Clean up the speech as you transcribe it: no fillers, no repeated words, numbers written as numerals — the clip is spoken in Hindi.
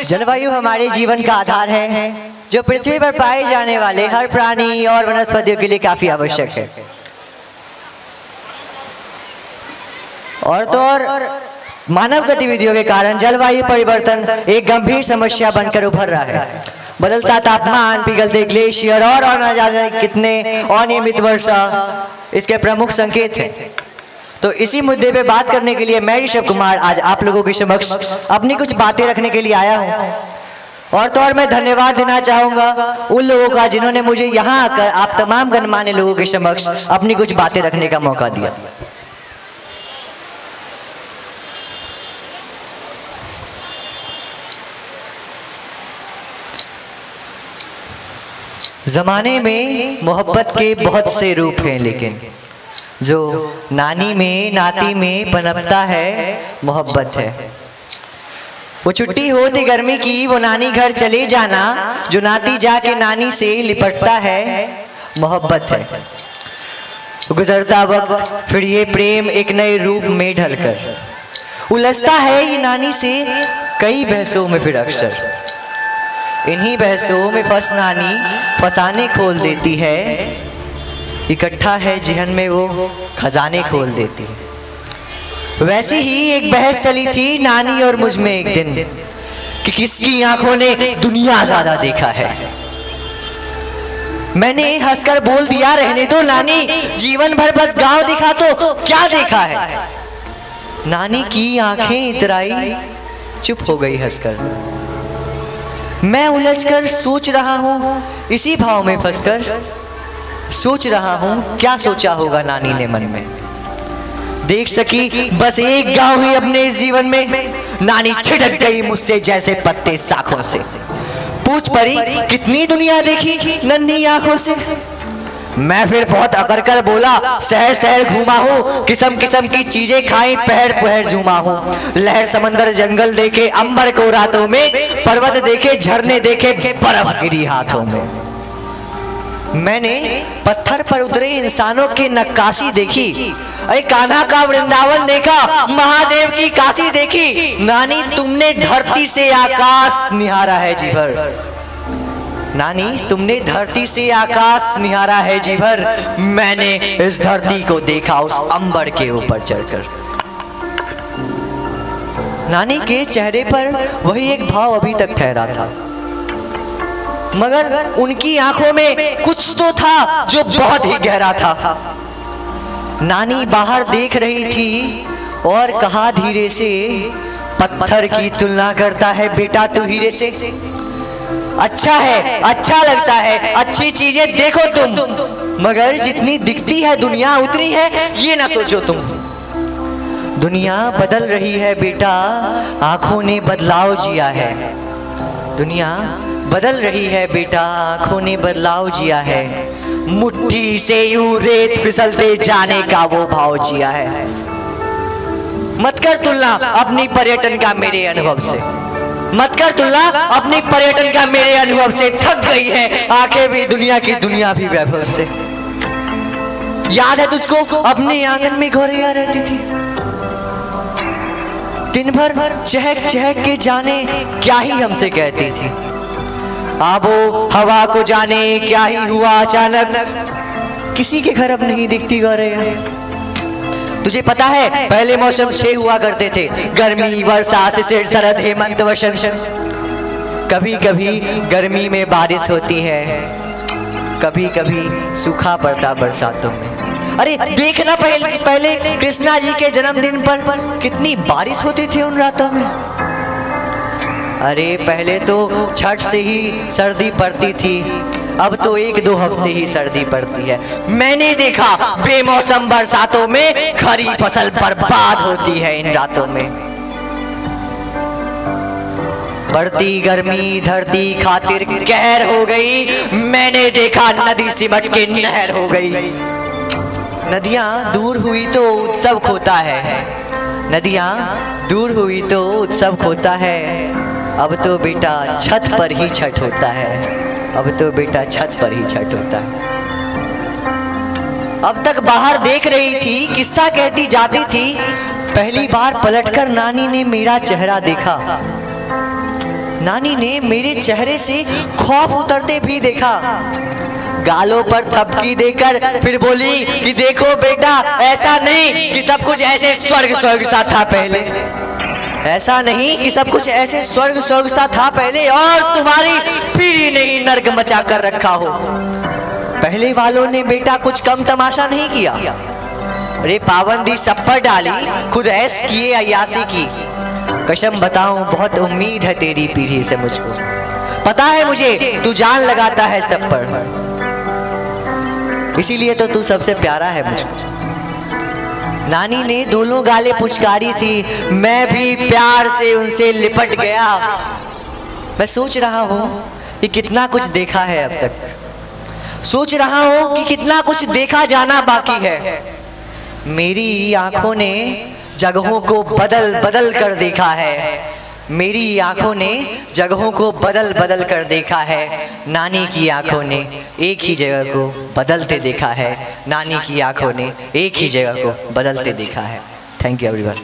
जलवायु हमारे जीवन का आधार है, जो पृथ्वी पर पाए जाने वाले हर प्राणी और वनस्पतियों के लिए काफी आवश्यक है। और तो और मानव गतिविधियों के कारण जलवायु परिवर्तन एक गंभीर समस्या बनकर उभर रहा है। बदलता तापमान, पिघलते ग्लेशियर और न जाने कितने अनियमित वर्षा इसके प्रमुख संकेत हैं। तो इसी मुद्दे पे बात करने के लिए मैं ऋषभ कुमार आज आप लोगों के समक्ष अपनी कुछ बातें रखने के लिए आया हूँ। और तो और मैं धन्यवाद देना चाहूंगा उन लोगों का जिन्होंने मुझे यहाँ आकर आप तमाम गणमान्य लोगों के समक्ष अपनी कुछ बातें रखने का मौका दिया। जमाने में मोहब्बत के बहुत से रूप हैं, लेकिन जो नानी में नाती में पनपता है मोहब्बत है। वो छुट्टी होती गर्मी की वो नानी घर चले जाना, जो नाती जाके नानी से लिपटता है मोहब्बत है। गुजरता वक्त फिर ये प्रेम एक नए रूप में ढलकर उलझता है ये नानी से कई बहसों में फिर अक्सर। इन्हीं बहसों में फंस नानी फसाने खोल देती है, इकट्ठा है जिहन में वो खजाने खोल देती है। वैसी ही एक बहस चली थी नानी और मुझ में एक दिन कि किसकी आंखों ने दुनिया ज्यादा देखा है। मैंने हंसकर बोल दिया, रहने दो नानी, जीवन भर बस गांव दिखा तो क्या देखा है। नानी की आंखें इतराई, चुप हो गई हंसकर। मैं उलझकर सोच रहा हूँ, इसी भाव में फंसकर सोच रहा हूँ क्या सोचा होगा नानी ने मन में। देख सकी बस एक गांव ही अपने इस जीवन में, नानी छिड़क गई मुझसे जैसे पत्ते शाखों से। पूछ पड़ी कितनी दुनिया देखी नन्ही आंखों से। मैं फिर बहुत अकड़ कर बोला, शहर शहर घूमा हूँ, किस्म किस्म की चीजें खाई, पहर पहर झूमा हूँ। लहर समंदर जंगल देखे अंबर को रातों में, पर्वत देखे झरने देखे बर्फ गिरी हाथों में। मैंने पत्थर पर उतरे इंसानों की नक्काशी देखी, अरे कान्हा का वृंदावन देखा, महादेव की काशी देखी। नानी तुमने धरती से आकाश निहारा है जी भर, नानी तुमने धरती से आकाश निहारा है जी भर। मैंने इस धरती को देखा उस अंबर के ऊपर चढ़कर। नानी के चेहरे पर वही एक भाव अभी तक ठहरा था, मगर उनकी आंखों में कुछ तो था जो बहुत ही गहरा था। नानी बाहर देख रही थी और कहा धीरे से, पत्थर की तुलना करता है बेटा तू हीरे से। अच्छा है, अच्छा लगता है, अच्छी चीजें देखो तुम, मगर जितनी दिखती है दुनिया उतनी है ये ना सोचो तुम। दुनिया बदल रही है बेटा, आंखों ने बदलाव जिया है। दुनिया बदल रही है बेटा, आंखों ने बदलाव जिया है। मुट्ठी से यूं रेत फिसलते जाने का वो भाव जिया है। मत कर तुलना अपनी पर्यटन का मेरे अनुभव से, मत कर तुलना अपनी पर्यटन का मेरे अनुभव से। थक गई है आंखें भी दुनिया की, दुनिया भी वैभव से। याद है तुझको अपने आंगन में गौरैया रहती थी, दिन भर चहक चहक के जाने क्या ही हमसे कहती थी। आबो हवा को जाने क्या ही हुआ अचानक, किसी के घर अब नहीं दिखती गौरैया। तुझे पता है पहले मौसम 6 हुआ करते थे, गर्मी वर्षा शिशिर शरद हेमंत वसंत। कभी कभी गर्मी में बारिश होती है, कभी कभी सूखा पड़ता बरसातों में। अरे देखना पहले कृष्णा जी के जन्मदिन पर कितनी बारिश होती थी उन रातों में। अरे पहले तो छठ से ही सर्दी पड़ती थी, अब तो 1-2 हफ्ते ही सर्दी पड़ती है। मैंने देखा बेमौसम बरसातों में खरी फसल बर्बाद होती है इन रातों में। बढ़ती गर्मी धरती खातिर कहर हो गई, मैंने देखा नदी सिमट के नहर हो गई। नदियां दूर हुई तो उत्सव खोता है, नदियां दूर हुई तो उत्सव खोता है। अब तो बेटा छत पर ही छठ होता है, अब तो बेटा छत पर ही छठ होता है। अब तक बाहर देख रही थी, किस्सा कहती जाती थी। पहली बार पलटकर नानी ने मेरा चेहरा देखा, नानी ने मेरे चेहरे से खौफ उतरते भी देखा। गालों पर थपकी देकर फिर बोली कि देखो बेटा, ऐसा नहीं कि सब कुछ ऐसे स्वर्ग स्वर्ग सा था पहले, ऐसा नहीं कि सब कुछ ऐसे स्वर्ग स्वर्ग सा था पहले और तुम्हारी पीढ़ी ने ही नर्क मचा कर रखा हो। पहले वालों ने बेटा कुछ कम तमाशा नहीं किया। अरे पाबंदी सब पर डाली, खुद ऐश किए, अयासी की। कसम बताऊं बहुत उम्मीद है तेरी पीढ़ी से मुझको, पता है मुझे तू जान लगाता है सब पर, इसीलिए तो तू सबसे प्यारा है मुझको। नानी ने दोनों गालें पुचकारी थी, मैं भी प्यार से उनसे लिपट गया। मैं सोच रहा हूं कि कितना कुछ देखा है अब तक, सोच रहा हूं कि कितना कुछ देखा जाना बाकी है। मेरी आंखों ने जगहों को बदल बदल कर देखा है, मेरी आंखों ने जगहों को बदल बदल कर देखा है। नानी की आंखों ने एक ही जगह को बदलते देखा है, नानी की आंखों ने एक ही जगह को बदलते देखा है। Thank you everyone.